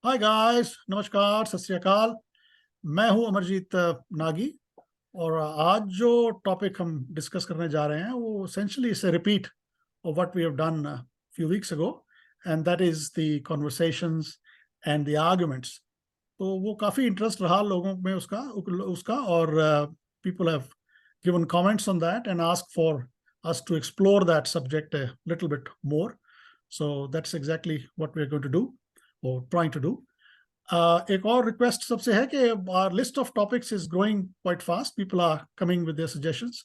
Hi guys, नमस्कार, सत श्री अकाल। मैं हूं अमरजीत नागी। और आज जो टॉपिक हम डिस्कस करने जा रहे हैं वो essentially is a repeat of what we have done few weeks ago, and that is the conversations and the arguments. तो वो काफ़ी इंटरेस्ट रहा लोगों में उसका और people have given comments on that and ask for us to explore that subject a little bit more. So that's exactly what we're going to do or trying to do. एक और request सबसे है कि our list of topics is growing quite fast. People are coming with their suggestions,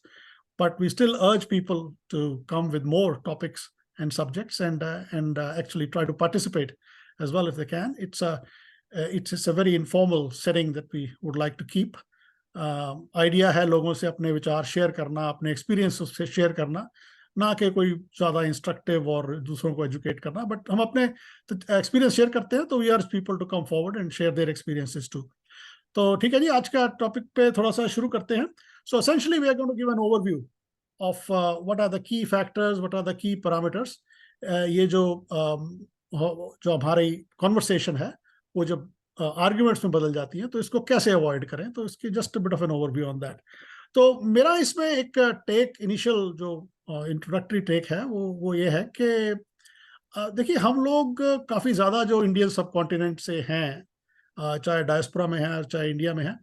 but we still urge people to come with more topics and subjects and actually try to participate as well if they can. It's a very informal setting that we would like to keep. Idea है लोगों से अपने विचार share करना, अपने experience से share करना, ना कि कोई ज़्यादा इंस्ट्रक्टिव और दूसरों को एजुकेट करना, बट हम अपने एक्सपीरियंस शेयर करते हैं तो we are people to come forward and share their experiences too. तो ठीक है जी, आज का टॉपिक पे थोड़ा सा शुरू करते हैं। So essentially we are going to give an overview of what are the key factors, what are the key parameters. ये जो हमारी कॉन्वर्सेशन है वो जब आर्ग्यूमेंट्स में बदल जाती है तो इसको कैसे अवॉइड करें, तो इसकी just bit of an overview on that. तो मेरा इसमें एक टेक, इनिशियल जो इंट्रोडक्टरी टेक है वो ये है कि देखिए, हम लोग काफ़ी ज़्यादा जो इंडियन सब कॉन्टिनेंट से हैं, चाहे डायस्पोरा में है चाहे इंडिया में है,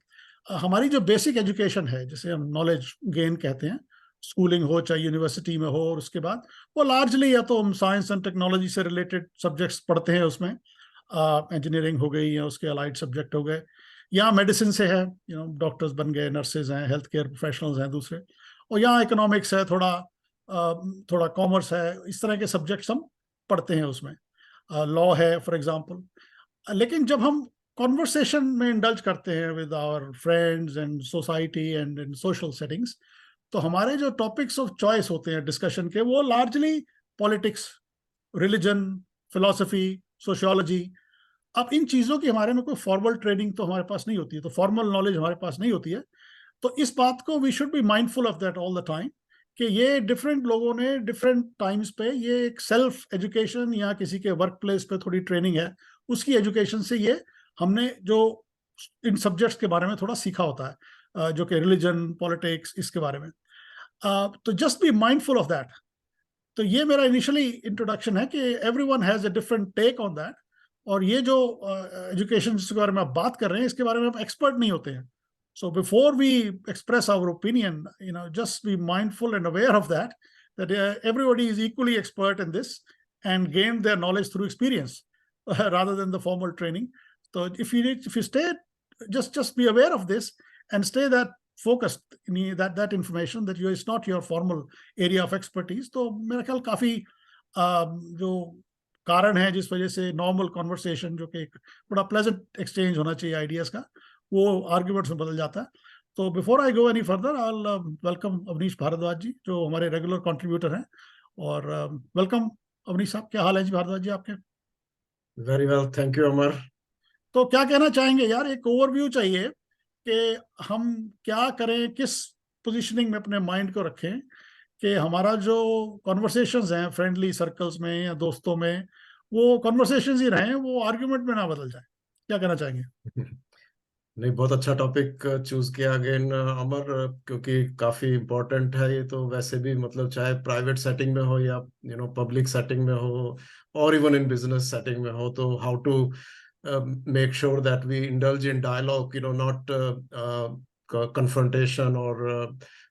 हमारी जो बेसिक एजुकेशन है जिसे हम नॉलेज गेन कहते हैं, स्कूलिंग हो चाहे यूनिवर्सिटी में हो, और उसके बाद वो लार्जली या तो हम साइंस एंड टेक्नोलॉजी से रिलेटेड सब्जेक्ट्स पढ़ते हैं, उसमें इंजीनियरिंग हो गई या उसके अलाइड सब्जेक्ट हो गए, या मेडिसिन से है, डॉक्टर्स बन गए, नर्सेज हैं, हेल्थ केयर प्रोफेशनल्स हैं दूसरे, और यहाँ इकोनॉमिक्स है, थोड़ा कॉमर्स है, इस तरह के सब्जेक्ट्स हम पढ़ते हैं उसमें, लॉ है फॉर एग्जांपल। लेकिन जब हम कॉन्वर्सेशन में इंडल्ज करते हैं with our friends and society and in social settings, तो हमारे जो टॉपिक्स ऑफ चॉइस होते हैं डिस्कशन के, वो largely politics, religion, philosophy, sociology. अब इन चीज़ों की हमारे में कोई फॉर्मल ट्रेनिंग तो हमारे पास नहीं होती है, तो फॉर्मल नॉलेज हमारे पास नहीं होती है। तो इस बात को we should be mindful of that all the time, कि ये डिफरेंट लोगों ने डिफरेंट टाइम्स पे ये एक सेल्फ एजुकेशन या किसी के वर्क प्लेस पे थोड़ी ट्रेनिंग है, उसकी एजुकेशन से ये हमने जो इन सब्जेक्ट्स के बारे में थोड़ा सीखा होता है, जो कि रिलीजन, पॉलिटिक्स, इसके बारे में। तो just be mindful of that. तो ये मेरा इनिशियली इंट्रोडक्शन है कि everyone has a different take on that. और ये जो एजुकेशन जिसके बारे में आप बात कर रहे हैं, इसके बारे में आप एक्सपर्ट नहीं होते हैं। So before we express our opinion, just be mindful and aware of that everybody is equally expert in this and gain their knowledge through experience rather than the formal training. So if you stay, just be aware of this and stay that focused in that information that it's not your formal area of expertise. तो मेरा ख्याल काफी जो कारण है जिस वजह से नॉर्मल कॉन्वर्सेशन, जो कि एक बड़ा प्लेजेंट एक्सचेंज होना चाहिए आइडियाज का, वो आर्ग्यूमेंट्स में बदल जाता है। तो before I go any further, I welcome Avnish Bhardwaj ji, जो हमारे रेगुलर कंट्रीब्यूटर हैं। और वेलकम अवनीश साहब, क्या हाल है जी भारद्वाज जी आपके? वेरी वेल, थैंक यू अमर। तो क्या कहना चाहेंगे यार, एक ओवरव्यू चाहिए कि हम क्या करें, किस पोजीशनिंग में अपने माइंड को रखें कि हमारा जो कॉन्वर्सेशंस हैं फ्रेंडली सर्कल्स में या दोस्तों में, वो कॉन्वर्सेशंस ही रहें, वो आर्ग्यूमेंट में ना बदल जाए। क्या कहना चाहेंगे? नहीं, बहुत अच्छा टॉपिक चूज किया अगेन अमर, क्योंकि काफी इम्पोर्टेंट है ये तो। वैसे भी मतलब चाहे प्राइवेट सेटिंग में हो या पब्लिक सेटिंग में हो, और इवन इन बिजनेस सेटिंग में हो, तो how to make sure that we indulge in dialogue, not confrontation, or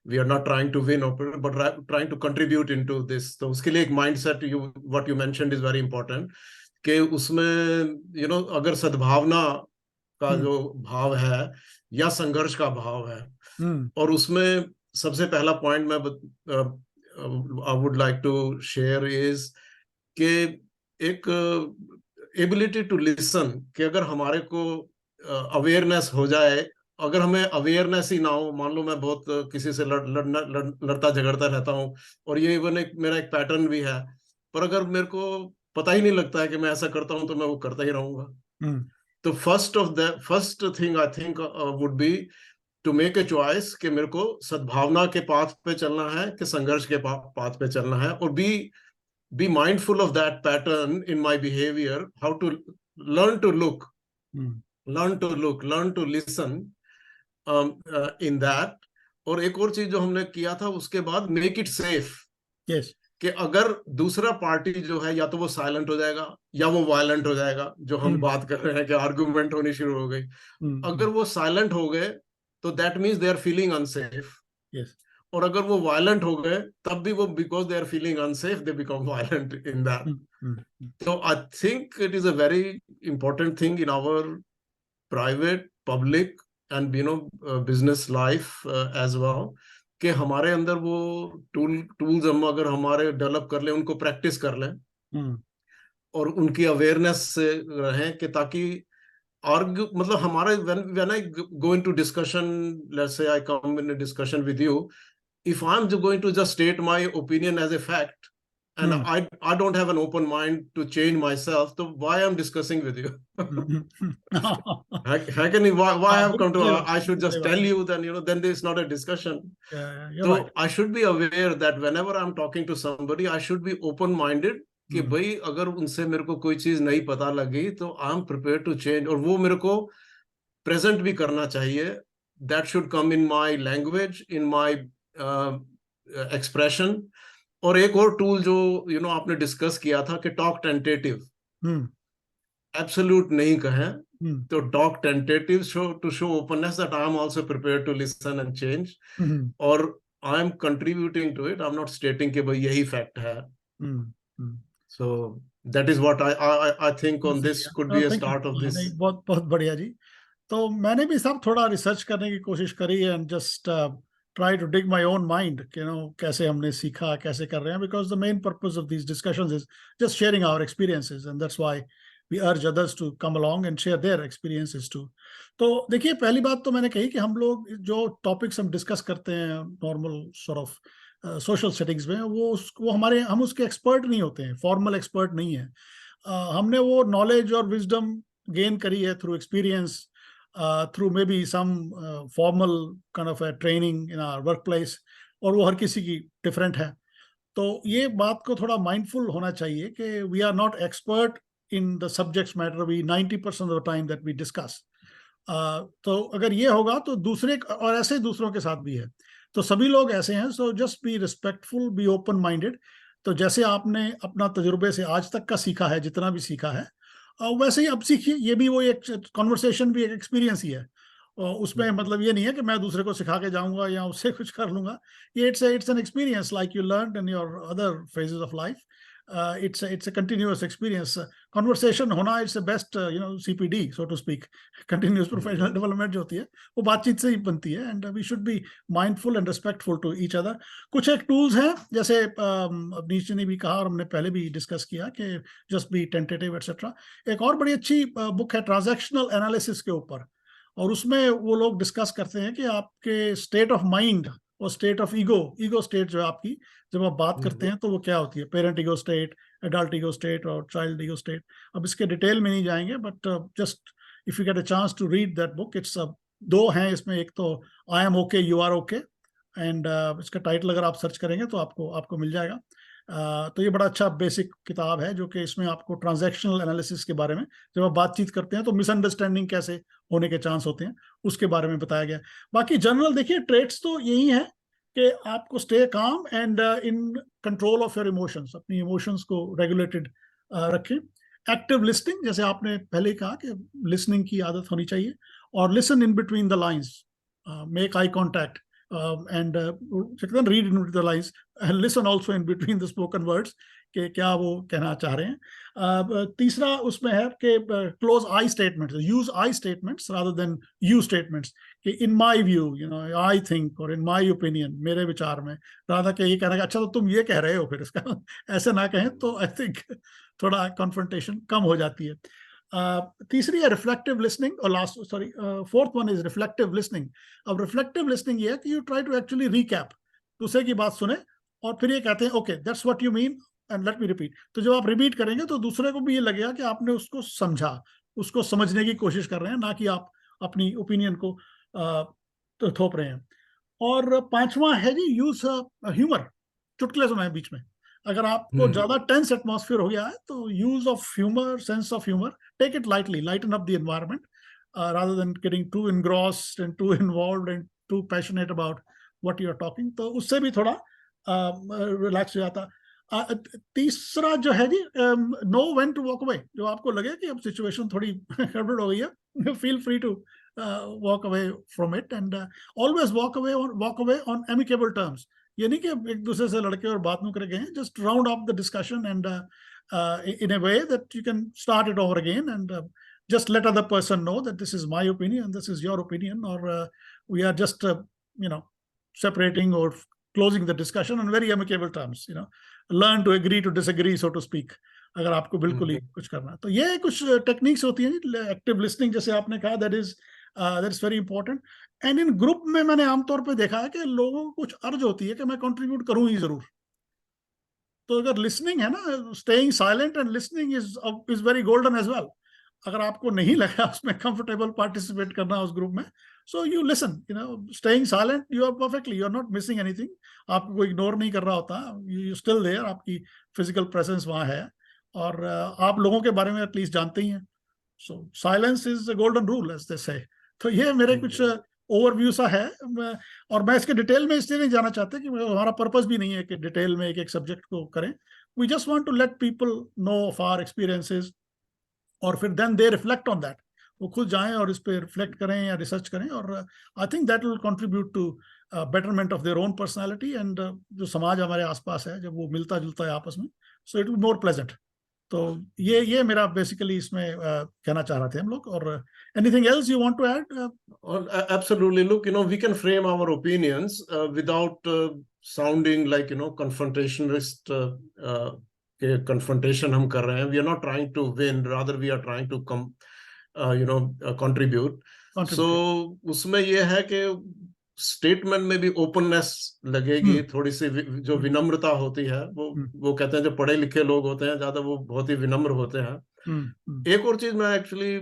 we are not trying to win, but trying to contribute into this. तो उसके लिए एक mindset, what you mentioned is very important, कि उसमें अगर सद्भावना का जो भाव है या संघर्ष का भाव है, और उसमें सबसे पहला पॉइंट मैं I would like to share is कि एक एबिलिटी टू लिसन, कि अगर हमारे को अवेयरनेस हो जाए, अगर हमें अवेयरनेस ही ना हो, मान लो मैं बहुत किसी से लड़ता झगड़ता रहता हूँ, और ये इवन मेरा एक पैटर्न भी है, पर अगर मेरे को पता ही नहीं लगता है कि मैं ऐसा करता हूँ, तो मैं वो करता ही रहूंगा। तो first thing I think would be to make a choice कि मेरे को सद्भावना के पाथ पे चलना है कि संघर्ष के पाथ पे चलना है, और B mindful of that pattern in my behavior, how to learn to look, Hmm. learn to listen in that. और एक और चीज जो हमने किया था उसके बाद, make it safe. Yes. कि अगर दूसरा पार्टी जो है या तो वो साइलेंट हो जाएगा या वो वायलेंट हो जाएगा, जो हम बात कर रहे हैं कि आर्गुमेंट होनी शुरू हो गई, अगर वो साइलेंट हो गए तो that means they are feeling unsafe. Yes. और अगर वो वायलेंट हो गए तब भी वो, because they are feeling unsafe, they become violent in that. So I think it is a very important thing in our private, public and business life as well, कि हमारे अंदर वो टूल्स हम अगर हमारे डेवलप कर लें, उनको प्रैक्टिस कर लें और उनकी अवेयरनेस से रहें, कि ताकि मतलब हमारे when I go into discussion, let's say I come in a discussion with you, if I'm going to just state my opinion as a fact, and I don't have an open mind to change myself, so why I'm discussing with you? How can you, why I have come to, I should just tell you, then then there's not a discussion. You're right. So I should be aware that whenever I'm talking to somebody, I should be open minded, कि भाई अगर उनसे मेरे को कोई चीज नहीं पता लगी तो I am prepare to change, और वो मेरे को प्रेजेंट भी करना चाहिए. That should come in my language, in my expression. और एक और टूल जो आपने डिस्कस किया था कि टॉक टेंटेटिव, एब्सोल्यूट नहीं कहें, तो talk tentative to show openness that I am also prepared to listen and change. और I am contributing to it, I am not stating कि भाई यही फैक्ट है. So that is what I think on this could be a start of this. नहीं, बहुत बहुत बढ़िया जी. तो मैंने भी सब थोड़ा रिसर्च करने की कोशिश करी and just try to dig my own mind, कैसे हमने सीखा, कैसे कर रहे हैं, because the main purpose of these discussions is just sharing our experiences and that's why we urge others to come along and share their experiences too. तो देखिए, पहली बात तो मैंने कही कि हम लोग जो टॉपिक्स हम डिस्कस करते हैं normal sort of social settings में, वो हम उसके एक्सपर्ट नहीं होते हैं, फॉर्मल एक्सपर्ट नहीं है. हमने वो नॉलेज और विजडम गेन करी है through experience, through maybe some formal kind of a training in our workplace, और वो हर किसी की डिफरेंट है. तो ये बात को थोड़ा माइंडफुल होना चाहिए कि we are not expert in the subjects matter we 90% of the time that we discuss. तो अगर ये होगा तो दूसरे, और ऐसे दूसरों के साथ भी है, तो सभी लोग ऐसे हैं. So just be respectful, be open minded. तो जैसे आपने अपना तजुर्बे से आज तक का सीखा है, जितना भी सीखा है, वैसे ही अब सीखिए. ये भी वो एक कॉन्वर्सेशन भी एक एक्सपीरियंस ही है. उसमें मतलब ये नहीं है कि मैं दूसरे को सिखा के जाऊंगा या उससे कुछ कर लूंगा. ये it's an experience like you learn in your other phases of life. It's a continuous experience. Conversation होना, it's a best CPD so to speak, continuous professional development जो होती है वो बातचीत से ही बनती है. And we should be mindful and respectful to each other. कुछ एक टूल्स हैं, जैसे अवनीश ने भी कहा और हमने पहले भी डिस्कस किया कि जस्ट बी टेंटेटिव एटसेट्रा. एक और बड़ी अच्छी बुक है ट्रांजैक्शनल एनालिसिस के ऊपर, और उसमें वो लोग डिस्कस करते हैं कि आपके स्टेट ऑफ माइंड और स्टेट ऑफ ईगो स्टेट जो है आपकी, जब आप बात करते हैं तो वो क्या होती है, parent ego state, adult ego state और चाइल्ड ईगो स्टेट. अब इसके डिटेल में नहीं जाएंगे, but just if you get a chance to read that book, it's दो हैं इसमें. एक तो I am okay, you are okay, and इसका टाइटल अगर आप सर्च करेंगे तो आपको मिल जाएगा. तो ये बड़ा अच्छा बेसिक किताब है, जो कि इसमें आपको ट्रांजैक्शनल एनालिसिस के बारे में, जब आप बातचीत करते हैं तो मिसअंडरस्टैंडिंग कैसे होने के चांस होते हैं, उसके बारे में बताया गया. बाकी जनरल देखिए ट्रेट्स तो यही है कि आपको stay calm and in control of your emotions, अपनी इमोशंस को रेगुलेटेड रखें. एक्टिव लिसनिंग, जैसे आपने पहले ही कहा कि लिसनिंग की आदत होनी चाहिए, और listen in between the lines, make eye contact, and second, read in between the lines and listen also in between the spoken words कि क्या वो कहना चाह रहे हैं. तीसरा उसमें है कि close I statements, use I statements rather than you statements, कि in my view, I think, और in my opinion, मेरे विचार में, rather कि ये कहना कि अच्छा तो तुम ये कह रहे हो, फिर इसका ऐसे ना कहें तो आई थिंक थोड़ा कॉन्फ्रंटेशन कम हो जाती है. तीसरी है रिफ्लेक्टिव लिसनिंग, और fourth one is reflective listening. अब रिफ्लेक्टिव लिसनिंग ये है कि you try to actually recap, दूसरे की बात सुने और फिर ये कहते हैं okay that's what you mean and let me repeat. तो जब आप रिपीट करेंगे तो दूसरे को भी ये लगेगा कि आपने उसको समझा, उसको समझने की कोशिश कर रहे हैं, ना कि आप अपनी ओपिनियन को थोप रहे हैं. और पांचवा है जी यूज ह्यूमर, चुटकुले सुनाए बीच में. अगर आपको ज्यादा टेंस एटमॉस्फेयर हो गया है तो use of humour, sense of humour, take it lightly, lighten up the environment rather than getting too engrossed and too involved and too passionate about what you are talking. तो उससे भी थोड़ा relax हो जाता. तीसरा जो है जी, know when to walk away. जो आपको लगे कि अब सिचुएशन थोड़ी गड़बड़ हो गई है, feel free to walk away from it, and always walk away on amicable terms. ये नहीं कि एक दूसरे से लड़के और बात नहीं करे गए हैं. Just round of the discussion and in a way that you can start it over again, and just let other person know that this is my opinion, this is your opinion, or we are just separating or closing the discussion on very amicable terms. Learn to agree to disagree, so to speak, अगर आपको बिल्कुल ही कुछ करना है. तो ये कुछ techniques होती हैं. एक्टिव लिसनिंग जैसे आपने कहा, that is very important. And in group में मैंने आमतौर पे देखा है कि लोगों को कुछ अर्ज होती है कि मैं कंट्रीब्यूट करूं ही जरूर. तो अगर लिसनिंग है ना, staying silent and listening is very golden age well. अगर आपको नहीं लगा उसमें कंफर्टेबल पार्टिसिपेट करना उस ग्रुप में, so you listen, staying silent, you are perfectly, you are not missing anything. आपको कोई इग्नोर नहीं कर रहा होता, यू स्टिल देयर, आपकी फिजिकल प्रेजेंस वहां है, और आप लोगों के बारे में एटलीस्ट जानते ही हैं. So silence is a golden rule, as they say. तो ये मेरे कुछ ओवरव्यू सा है, और मैं इसके डिटेल में इसलिए नहीं जाना चाहता कि हमारा पर्पस भी नहीं है कि डिटेल में एक एक सब्जेक्ट को करें. We just want to let people know of our experiences, और फिर then they reflect on that. वो खुद जाएं और इस पे रिफ्लेक्ट करें या रिसर्च करें, और I think that will contribute to betterment of their own personality, and जो समाज हमारे आसपास है जब वो मिलता जुलता है आपस में, so it will more pleasant. तो ये मेरा बेसिकली इसमें कहना चाह रहे थे हम लोग. और anything else you want to add? Absolutely. Look, we can frame our opinions without sounding like, confrontationist. Confrontation हम कर रहे हैं. We are not trying to win, rather we are trying to contribute. So उसमें ये है कि statement में भी ओपननेस लगेगी, थोड़ी सी जो विनम्रता होती है. वो कहते हैं जो पढ़े लिखे लोग होते हैं ज्यादा, वो बहुत ही विनम्र होते हैं. एक और चीज मैं actually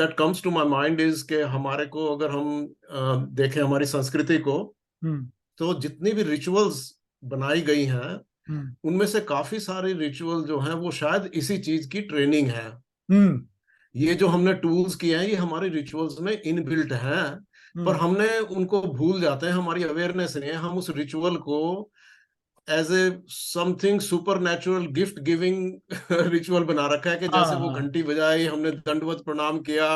that comes to my mind is कि हमारे को अगर हम देखें हमारी संस्कृति को, तो जितनी भी रिचुअल्स बनाई गई हैं उनमें से काफी सारे रिचुअल जो हैं वो शायद इसी चीज की ट्रेनिंग है. ये जो हमने टूल्स किए हैं ये हमारे रिचुअल्स में इनबिल्ट हैं, पर हमने उनको भूल जाते हैं. हमारी अवेयरनेस नहीं है. हम उस रिचुअल को as a something super natural gift giving ritual बना रखा है कि जैसे वो घंटी बजाई, हमने दंडवत प्रणाम किया,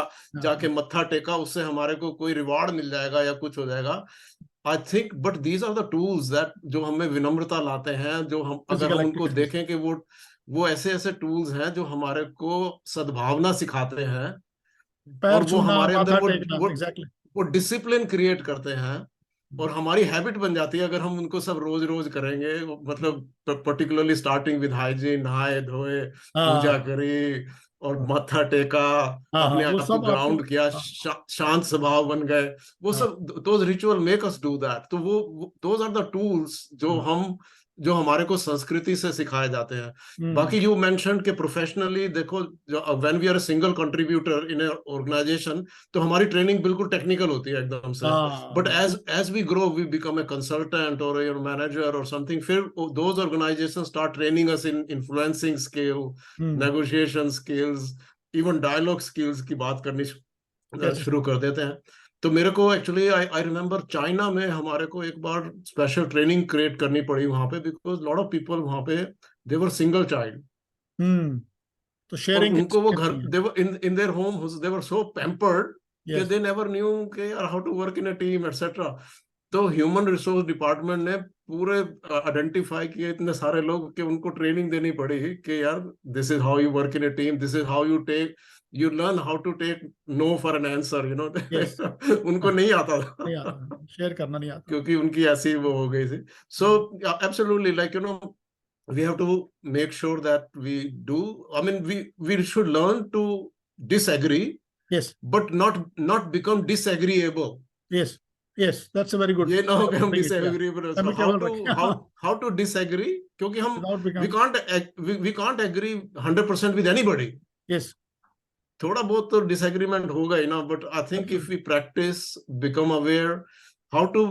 जाके मत्था टेका, उससे हमारे को कोई रिवॉर्ड मिल जाएगा या कुछ हो जाएगा. I think but these are the tools that जो हमें विनम्रता लाते हैं. जो हम अगर हम उनको देखें कि वो ऐसे ऐसे टूल्स हैं जो हमारे को सद्भावना सिखाते हैं, और वो हमारे अंदर वो डिसिप्लिन क्रिएट करते हैं, और हमारी हैबिट बन जाती है अगर हम उनको सब रोज रोज करेंगे. मतलब पर्टिकुलरली स्टार्टिंग विद हाइजीन, नहाए धोए, पूजा करी और माथा टेका, अपने आप को ग्राउंड किया, शांत स्वभाव बन गए. वो सब those ritual make us do that. तो वो दोज आर द टूल्स जो हमारे को संस्कृति से सिखाए जाते हैं. बाकी यू मेंशन्ड कि प्रोफेशनली देखो, when we are a single contributor in a organization, तो हमारी ट्रेनिंग बिल्कुल टेक्निकल होती है एकदम से. But as we grow we become a consultant और योर मैनेजर और समथिंग. फिर those organization start training us in influencing skill, negotiation skills, even dialogue skills की बात करनी शुरू कर देते हैं. तो मेरे को एक्चुअली आई रिमेम्बर चाइना में हमारे को एक बार स्पेशल ट्रेनिंग क्रिएट करनी पड़ी वहां पे, बिकॉज लॉट ऑफ पीपल वहां पे दे वर सिंगल चाइल्ड. तो शेयरिंग, उनको वो घर, they were in their home, they were so pampered कि दे नेवर न्यू कि यार how to work in a team etcetera. तो ह्यूमन रिसोर्स डिपार्टमेंट ने पूरे आइडेंटिफाई किए इतने सारे लोग कि उनको ट्रेनिंग देनी पड़ी कि यार this is how you work in a team, this is how you learn how to take no for an answer, Yes. उनको नहीं आता था, शेयर करना नहीं आता, क्योंकि उनकी ऐसी वो हो गई थी. So absolutely, like we have to make sure that we do, I mean we should learn to disagree, yes, but not become disagreeable. Yes, that's a very good. ये ना हो कि हम disagreeable. So how to disagree, क्योंकि हम we can't agree 100% with anybody. Yes. थोड़ा बहुत तो डिसएग्रीमेंट होगा ही ना. But I think if we practise, become aware how to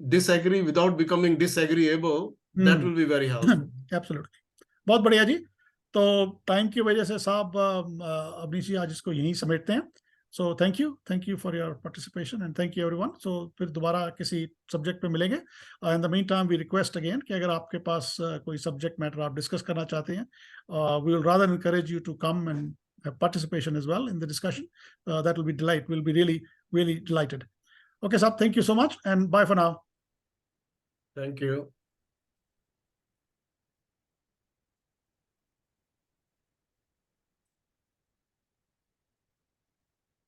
disagree without becoming disagreeable, That will be very helpful. Absolutely. बहुत बढ़िया जी. तो टाइम की वजह से साहब अवनीश जी आज इसको यहीं समेटते हैं. So thank you for your participation and thank you everyone. So फिर दोबारा किसी सब्जेक्ट पे मिलेंगे. In the meantime we request again कि अगर आपके पास कोई सब्जेक्ट मैटर आप डिस्कस करना चाहते हैं, we will rather encourage you to come and have participation as well in the discussion. That will be delight. We'll be really delighted. Okay, sir. Thank you so much and bye for now. Thank you.